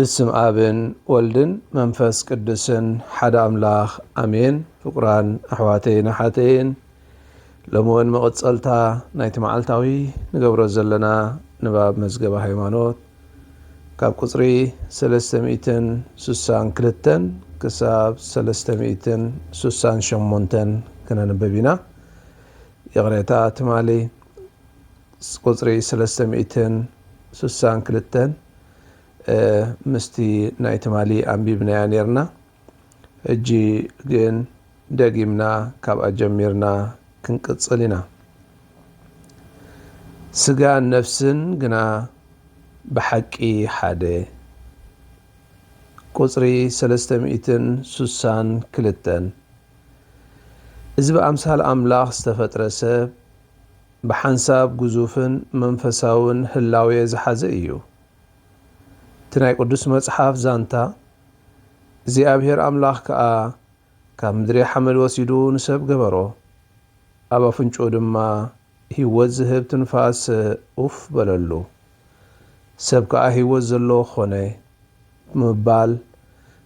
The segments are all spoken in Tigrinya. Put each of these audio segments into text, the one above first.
بسم آبن ولدن منفس قدسن حدا أملاخ أمين فقران أحواتين حاتين لمون مقتصلتا نايت معالتاوي نقبر الزلنا نباب مزقبة هيمانوت كاب قصري 360 كساب 360 كنا نببينا يغريتا تمالي قصري 362 مستي نايت مالي أنبيبنا نيرنا اجي جن دقيمنا كاب أجميرنا كنقصلنا سقا نفسن قنا بحقي حادي قصري 362 إذ بأمثال أملاخ استفتر سب بحنساب قزوفن منفساون هلاوية زحازئيو تناي قدس مصحف زانتا زي أبهر أملاخ كمدري حمل وسيدو نسب قبرو أبا فنشو دما هي وزهب تنفاس أوف بللو سب هي وزلو خوني مبال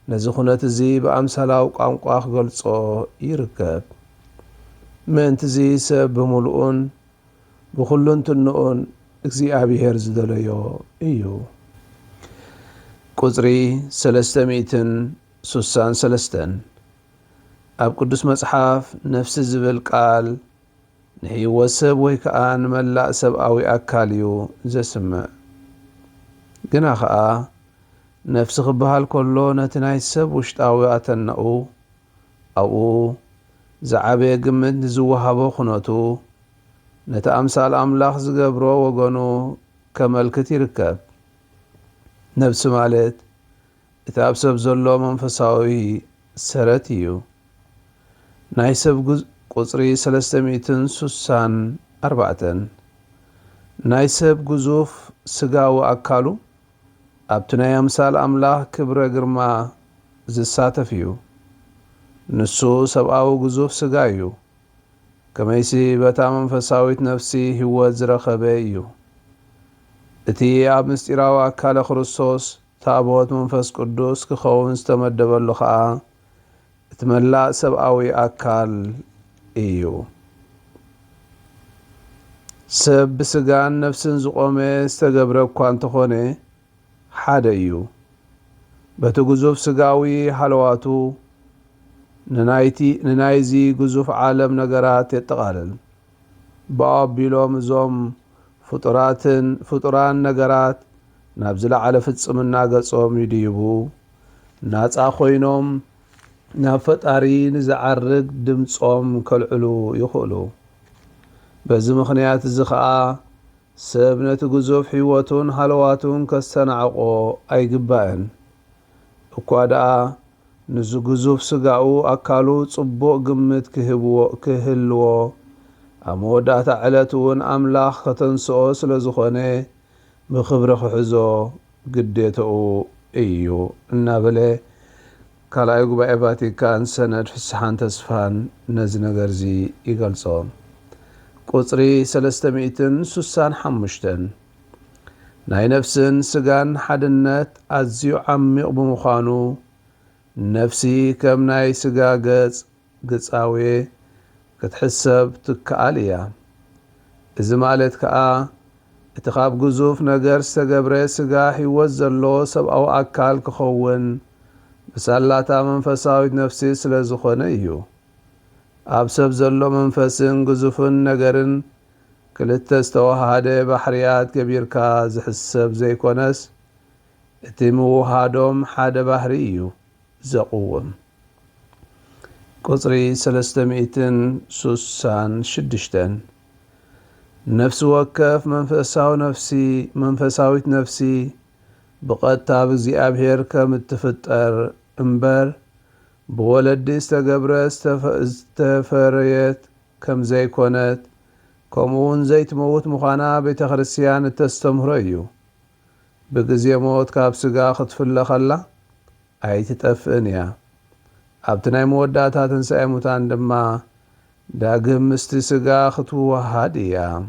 نزخونة زي بأمسالاو قامقاخ قلصو يركب من تزي سب بملؤون بخلون تنؤون اكزي أبهر زدليو إيو قصري 363 أب قدس مصحف نفس الزبل قال نحي وسب ويكآن ملأ سبأوي أكاليو زسمع قنا خاء نفس خبها الكلو نتناي السب وشتاوي أتنقو أو زعابي قمت نزوهابو خنوتو نتأمسال أملاخ زقبرو وقونو كملكتي ركب نفس مالت اتاب سب زلو منفساوي سرتيو ناي سب قصري 364 ناي سب قزوف سقاو أكالو ابتناي أمثال أملاح كبر قرما زساتفيو نسو سبقاو قزوف سقايو كميسي بتا منفساويت نفسي هو زرخبيو اتي اب مستيراو أكال خرصوص تابوت منفس قدوس كخون استمدبالو خاء اتملا سبقاوي أكال إيو سب بسقان نفسن زقومي استقبرب كوانتخوني حاده إيو بتو قزوف سقاوي حلواتو ننايزي قزوف عالم نقرات يتقالل باب بيلوم زوم فطران نقرات نابزل على فتصمنا قصوم يديبو ناس آخوينوم نافتارين زعرق دمصوم كالعلو يخلو بزي مخنيات الزخاء سبنة قزوف حيواتون حلواتون كستنعقو أي قبائن وكوادا نزو قزوف سقاو أكالو صبو قمت كهلو أمودات علتون أملاخ كتنسوس لزخوني بخبر خحزو قديتو إيو النابلي كالاي قبائي فاتيكان سند في السحان تسفان نزنا غرزي يقلصون قصري 365 ناي نفسن سقان حدنت أزيو عميق بمخانو نفسي كم ناي سقا قصاوي كتحسب تكاليا إذا مالت اتخاب قزوف نقر استقبري سقا حيوزلو سبأو أكال كخون بسالاتا منفساويت نفسي سلازخون إيو أبسب زلو منفسن قزوفن نقرن كلتا استوهاده بحريات كبير كاز حسب زي كونس اتمو هادوم حاد بحريو زقوم قصري 366 نفس وكف منفساويت نفسي بقتا بزي أبهر كمتفتر امبر بولد استقبر استفريت كم زي كونت كمون زي تموت مخانا بتخرسيان تستمريو بقزي موت كابسقا خطفل خلا أي تتفنيا أبتناي موداتا تنسأي متان دما داقم مستسقا خطوة هادية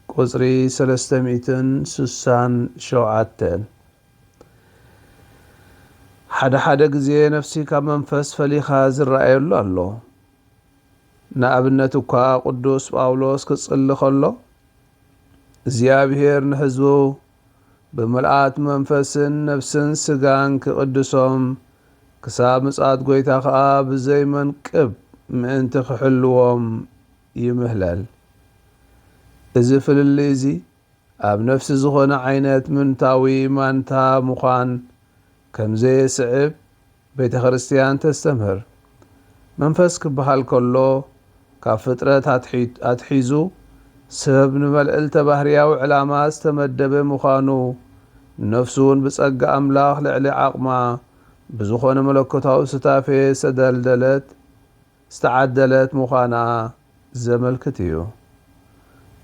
قصري 367 ሓደ ግዜ ነፍሲ ካብ መንፈስ ፈሊኻ ዝረኣየሉ ኣሎ። ንኣብነት እኳ ቅዱስ ጳውሎስ ክጽሊ ከሎ እግዚአብሔር ንሕዝቡ ብምልአት መንፈስን ነፍስን ስጋን ክቅድሶም ክሳብ ምጽአት ጎይታ ከዓ ብዘይ መንቅብ ምእንቲ ክሕልዎም ይምህለል። እዚ ፍልሊ እዚ ኣብ ነፍሲ ዝኾነ ዓይነት ምንታዊ ማንታ ምዃን ከምዘየስዕብ ቤተ ክርስቲያን ተስተምህር። መንፈስ ክበሃል ከሎ ካብ ፍጥረት ኣትሒዙ ሰብ ንመልዕልተ ባህርያዊ ዕላማ ዝተመደበ ምዃኑ ነፍሱን ብጸጋ ኣምላኽ ልዕሊ ዓቕማ ብዝኾነ መለኮታዊ ስታፌ ዝተዓደለት ምዃና ዘመልክት እዩ።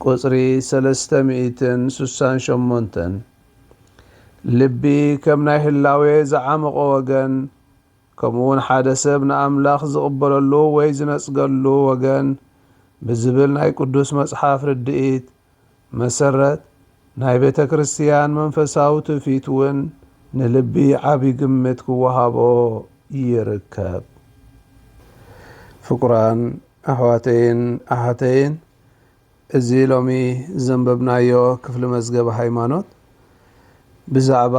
ቁጽሪ 368 ልቢ ከም ናይ ህላዌ ዝዓመቆ ወገን ከምኡውን ሓደ ሰብ ንኣምላኽ ዝቕበለሉ ወይ ዝነጽገሉ ወገን ብዝብል ናይ ቅዱስ መጽሓፍ ርድኢት መሰረት ናይ ቤተ ክርስቲያን መንፈሳዊ ትውፊት እውን ንልቢ ዓብይ ግምት ክወሃቦ ይርከብ። ፍቁራን ኣሕዋተይን ኣሓተይን እዚ ሎሚ ዘንበብናዮ ክፍሊ መዝገበ ሃይማኖት ብዛዕባ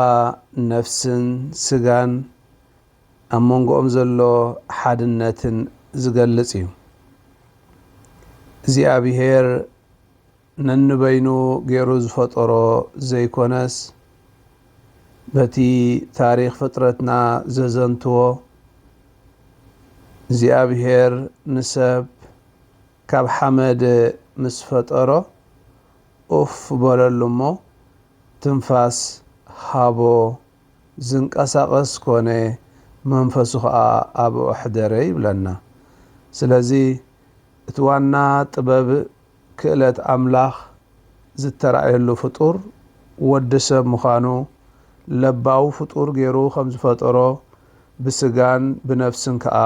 ነፍስን ስጋን ኣብ መንጎኦም ዘሎ ሓድነትን ዝገልጽ እዩ። እግዚአብሔር ነንበይኑ ገይሩ ዝፈጠሮ ዘይኮነስ በቲ ታሪኽ ፍጥረትና ዘዘንትዎ እግዚአብሔር ንሰብ ካብ ሓመድ ምስ ፈጠሮ ኡፍ በለሉ እሞ ትንፋስ ሃቦ ዝንቀሳቐስ ኮነ መንፈሱ ከዓ ኣብኡ ኣሕደረ ይብለና። ስለዚ እቲ ዋና ጥበብ ክእለት ኣምላኽ ዝተረኣየሉ ፍጡር ወዲ ሰብ ምዃኑ ለባዊ ፍጡር ገይሩ ከም ዝፈጠሮ ብስጋን ብነፍስን ከዓ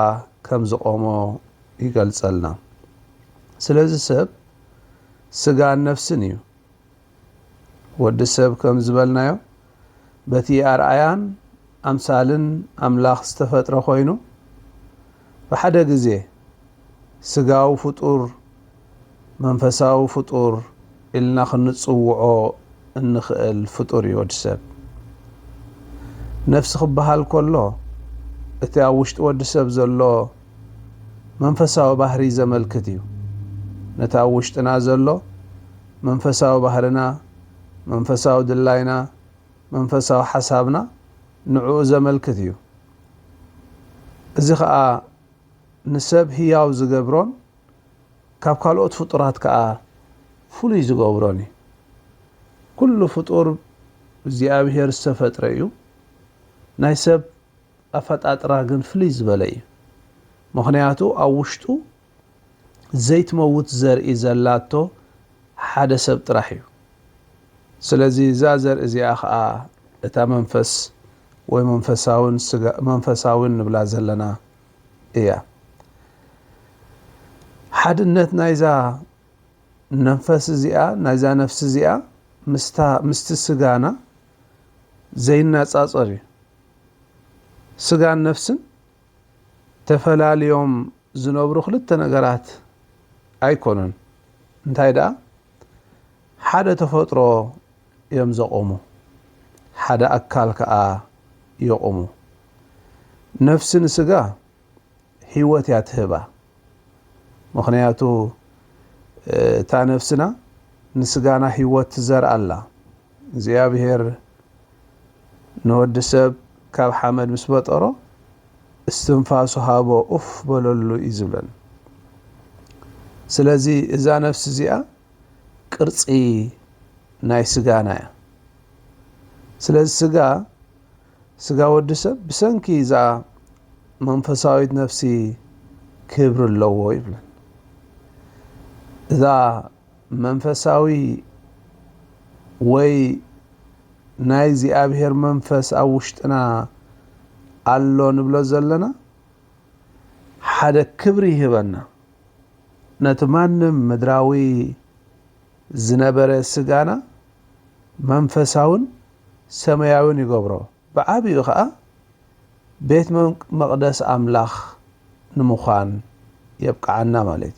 ከም ዝቆሞ ይገልጸልና። ስለዚ ሰብ ስጋን ነፍስን እዩ። ወዲ ሰብ ከም ዝበልናዮ በቲ ኣርአያን ኣምሳልን ኣምላኽ ዝተፈጥረ ኮይኑ ብሓደ ግዜ ስጋዊ ፍጡር መንፈሳዊ ፍጡር ኢልና ክንጽውዖ እንኽእል ፍጡር እዩ ወዲ ሰብ። ነፍሲ ክበሃል ከሎ እቲ ኣብ ውሽጢ ወዲ ሰብ ዘሎ መንፈሳዊ ባህሪ ዘመልክት እዩ። ነታ ኣብ ውሽጥና ዘሎ መንፈሳዊ ባህርና፣ መንፈሳዊ ድላይና፣ መንፈሳዊ ሓሳብና ንዕኡ ዘመልክት እዩ። እዚ ከዓ ንሰብ ህያው ዝገብሮን ካብ ካልኦት ፍጡራት ከዓ ፍሉይ ዝገብሮን እዩ። ኩሉ ፍጡር እግዚአብሔር ዝተፈጥረ እዩ። ናይ ሰብ ኣፈጣጥራ ግን ፍሉይ ዝበለ እዩ። ምክንያቱ ኣብ ውሽጡ ዘይትመውት ዘርኢ ዘላቶ ሓደ ሰብ ጥራሕ እዩ። ስለዚ እዛ ዘርኢ እዚኣ ከዓ እታ መንፈስ ወይ መንፈሳውን ንብላ ዘለና እያ። ሓድነት ናይዛ መንፈስ እዚኣ ናይዛ ነፍሲ እዚኣ ምስቲ ስጋና ዘይናጻጸር እዩ። ስጋን ነፍስን ተፈላለዮም ዝነብሩ ክልተ ነገራት ኣይኮኑን። እንታይ ደኣ ሓደ ተፈጥሮ እዮም ዘቆሙ፣ ሓደ ኣካል ከዓ ይቆሙ። ነፍሲ ንስጋ ህይወት እያ ትህባ። ምክንያቱ እታ ነፍስና ንስጋና ህይወት ትዘርኣላ። እግዚአብሔር ንወዲ ሰብ ካብ ሓመድ ምስ ፈጠሮ እስትንፋሱ ሃቦ ኡፍ በለሉ እዩ ዝብለን። ስለዚ እዛ ነፍሲ እዚኣ ቅርፂ ናይ ስጋና እያ። ስለዚ ስጋ ወዲ ሰብ ብሰንኪ እዛ መንፈሳዊት ነፍሲ ክብሪ ኣለዎ ይብለን። እዛ መንፈሳዊ ወይ ናይ እግዚአብሔር መንፈስ ኣብ ውሽጥና ኣሎ ንብሎ ዘለና ሓደ ክብሪ ይህበና። ነቲ ማንም ምድራዊ ዝነበረ ስጋና መንፈሳውን ሰማያውን ይገብሮ። ብዓብዩ ከዓ ቤት መቅደስ አምላኽ ንምዃን የብቃዓና ማለት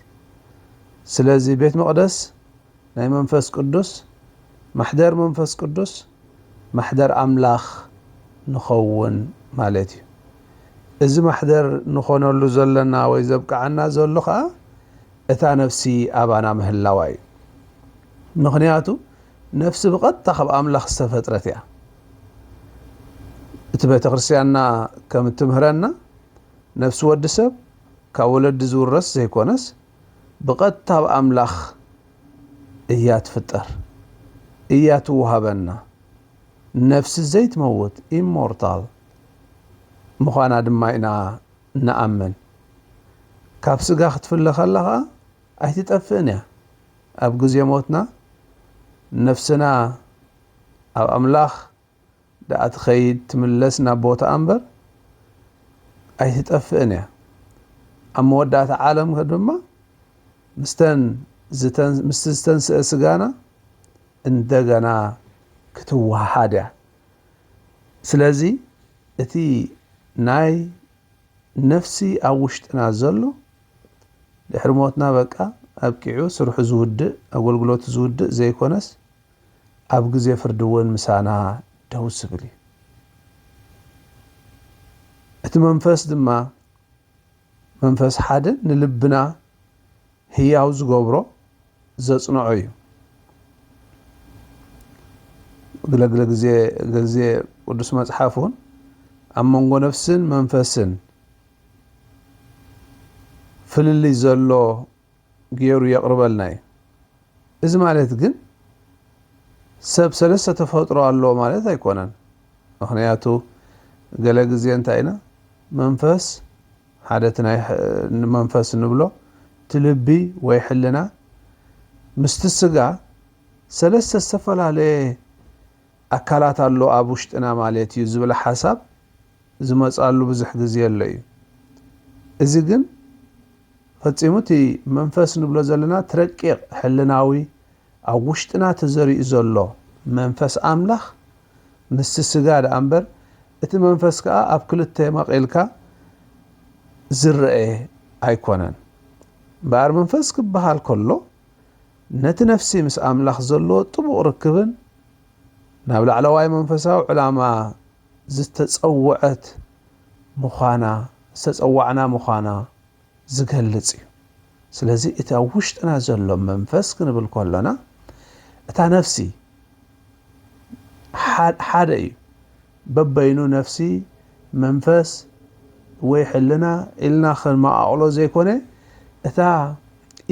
ስለዚ ቤት መቅደስ ናይ መንፈስ ቅዱስ ማሕደር መንፈስ ቅዱስ ማሕደር አምላኽ ንኸውን ማለት እዩ እዚ ማሕደር ንኾነሉ ዘለና ወይ ዘብቃዓና ዘሎ ከዓ እታ ነፍሲ አባና ምህላዋ እዩ ምክንያቱ ነፍሲ ብቐጥታ ካብ አምላኽ ዝተፈጥረት እያ እቲ ቤተ ክርስቲያንና ከም እትምህረና ነፍሲ ወዲ ሰብ ካብ ወለዲ ዝውረስ ዘይኮነስ ብቐጥታ አምላኽ እያ ትፍጠር እያ ትውሃበና ነፍሲ ዘይትመውት ኢሞርታል ምዃና ድማ ኢና ንኣምን ካብ ስጋ ክትፍለ ከለኻ ኣይትጠፍእን እያ ኣብ ግዜ ሞትና ነፍስና ኣብ አምላኽ ዳኣ ትኸይድ ትምለስ ናብ ቦታ እምበር ኣይትጠፍእን እያ ኣብ መወዳእታ ዓለም ድማ ምስተን ዝተንስአ ስጋና እንደገና ክትዋሃድ እያ ስለዚ እቲ ናይ ነፍሲ ኣብ ውሽጥና ዘሎ ድሕሪ ሞትና በቃ ኣብቂዑ ስርሑ ዝውድእ ኣገልግሎቱ ዝውድእ ዘይኮነስ ኣብ ግዜ ፍርዲ እውን ምሳና ደው ዝብል እዩ እቲ መንፈስ ድማ መንፈስ ሓደ ንልብና ህያው ዝገብሮ ዘጽንዖ እዩ ገለገለ ግዜ ቅዱስ መጽሓፍ እውን ኣብ መንጎ ነፍስን መንፈስን ፍልልይ ዘሎ ገይሩ የቕርበልና እዩ እዚ ማለት ግን ሰብ ሰለስተ ተፈጥሮ ኣሎ ማለት ኣይኮነን ምክንያቱ ገለ ግዜ እንታይ ኢና መንፈስ ሓደ ናይ መንፈስ ንብሎ ትልቢ ወይ ሕልና ምስቲ ስጋ ሰለስተ ዝተፈላለየ ኣካላት ኣሎ ኣብ ውሽጥና ማለት እዩ ዝብል ሓሳብ ዝመጻሉ ብዙሕ ግዜ ኣሎ እዩ እዚ ግን ፈጺሙ እቲ መንፈስ ንብሎ ዘለና ትረቂቕ ሕልናዊ ኣብ ውሽጥና ተዘሪኡ ዘሎ መንፈስ አምላኽ ምስ ስጋ ዳ እምበር እቲ መንፈስ ከዓ ኣብ ክልተ መቂልካ ዝርአ ኣይኮነን ባር መንፈስ ክበሃል ከሎ ነቲ ነፍሲ ምስ አምላኽ ዘሎ ጥቡቕ ርክብን ናብ ላዕለዋይ መንፈሳዊ ዕላማ ዝተጸውዐት ምዃና ዝተጸዋዕና ምዃና ዝገልጽ እዩ ስለዚ እቲ ኣብ ውሽጥና ዘሎ መንፈስ ክንብል ከለና እታ ነፍሲ ሓደ እዩ በበይኑ ነፍሲ መንፈስ ወይ ሕልና ኢልና ከማዕቕሎ ዘይኮነ እታ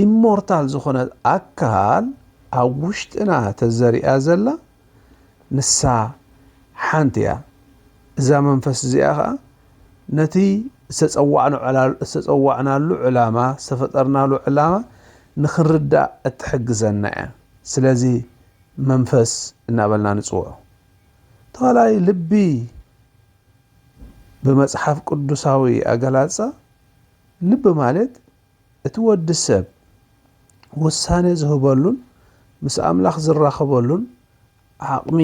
ኢሞርታል ዝኾነት ኣካል ኣብ ውሽጥና ተዘሪኣ ዘላ ንሳ ሓንቲ እያ እዛ መንፈስ እዚኣ ከዓ ነቲ ዝተጸዋዕናሉ ዕላማ ዝተፈጠርናሉ ዕላማ ንኽንርዳእ እትሕግዘና እያ ስለዚ መንፈስ እናበልና ንጽውዖ ተኻላይ ልቢ ብመጽሓፍ ቅዱሳዊ ኣገላጻ ልቢ ማለት እቲ ወዲ ሰብ ውሳኔ ዝህበሉን ምስ አምላኽ ዝራኸበሉን ዓቕሚ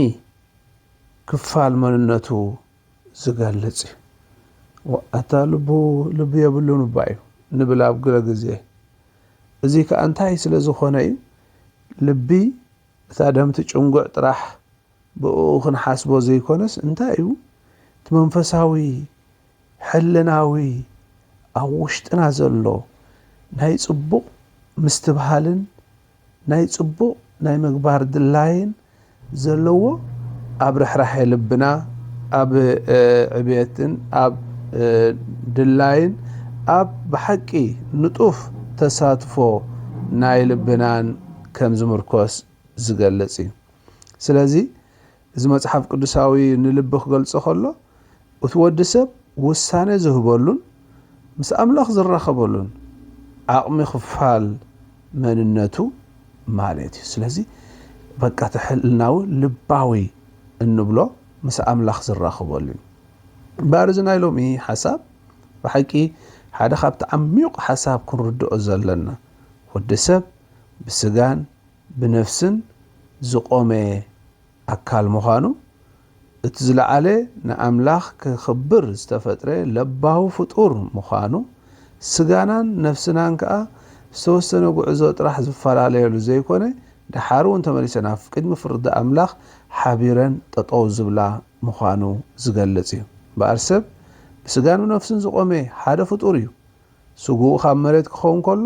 ክፋል መንነቱ ዝገልጽ እዩ ኣታ ልቢ የብሉን ባዩ ንብል ኣብ ገለ ግዜ እዚ ከዓ እንታይ ስለ ዝኾነ እዩ ልቢ እታ ደምቲ ጭንጉዕ ጥራሕ ብኡ ክንሓስቦ ዘይኮነስ እንታይ እዩ እቲ መንፈሳዊ ሕልናዊ ኣብ ውሽጥና ዘሎ ናይ ጽቡቕ ምስትብሃልን ናይ ጽቡቕ ናይ ምግባር ድላይን ዘለዎ ኣብ ርሕራሕ ልብና ኣብ ዕብየትን ኣብ ድላይን ኣብ ብሓቂ ንጡፍ ተሳትፎ ናይ ልብናን ከም ዝምርኮስ ዝገልጽ እዩ ስለዚ እዚ መጽሓፍ ቅዱሳዊ ንልቢ ክገልጾ ከሎ እቲ ወዲ ሰብ ውሳኔ ዝህበሉን ምስ አምላኽ ዝራኸበሉን ዓቕሚ ክፋል መንነቱ ማለት እዩ ስለዚ በቃ ተሕልናዊ ልባዊ እንብሎ ምስ አምላኽ ዝራኸበሉ እዩ ባርዚ ናይ ሎሚ ሓሳብ ብሓቂ ሓደ ካብቲ ዓሚቕ ሓሳብ ክንርድኦ ዘለና ወዲ ሰብ ብስጋን ብነፍስን ዝቆመ ኣካል ምዃኑ እትዝለዓለ ንኣምላኽ ክኽብር ዝተፈጥረ ለባሁ ፍጡር ምዃኑ ስጋናን ነፍስናን ከዓ ዝተወሰነ ጉዕዞ ጥራሕ ዝፈላለየሉ ዘይኮነ ድሓር እውን ተመሊሰን ኣብ ቅድሚ ፍርዲ ኣምላኽ ሓቢረን ጠጠው ዝብላ ምዃኑ ዝገልጽ እዩ። በኣል ሰብ ብስጋኑ ነፍስን ዝቆመ ሓደ ፍጡር እዩ። ስጉኡ ካብ መሬት ክኸውን ከሎ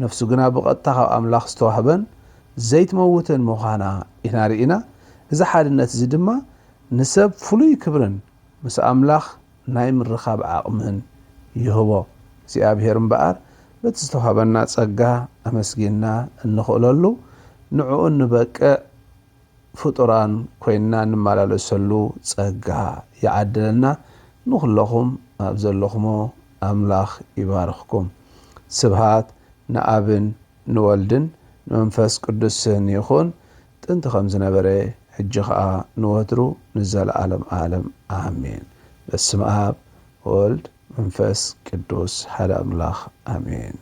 ነፍሱ ግና ብቐጥታ ካብ ኣምላኽ ዝተዋህበን ዘይትመውትን ምዃና ኢና ርኢና። እዚ ሓድነት እዚ ድማ ንሰብ ፍሉይ ክብርን ምስ ኣምላኽ ናይ ምርኻብ ዓቕምን ይህቦ። እግዚኣብሔር እምበኣር በቲ ዝተዋህበና ጸጋ ኣመስጊንና እንኽእለሉ ንዕኡ ንበቅዕ ፍጡራን ኮይንና እንመላለሰሉ ጸጋ ይዓድለና። ንኹለኹም ኣብ ዘለኹሞ ኣምላኽ ይባርኽኩም። ስብሃት ንኣብን ንወልድን ንመንፈስ ቅዱስን ይኹን ጥንቲ ከም ዝነበረ ሕጂ ከዓ ንወትሩ ንዘለዓለም ዓለም ኣሜን። በስመ አብ ወልድ መንፈስ ቅዱስ ሓደ ኣምላኽ ኣሜን።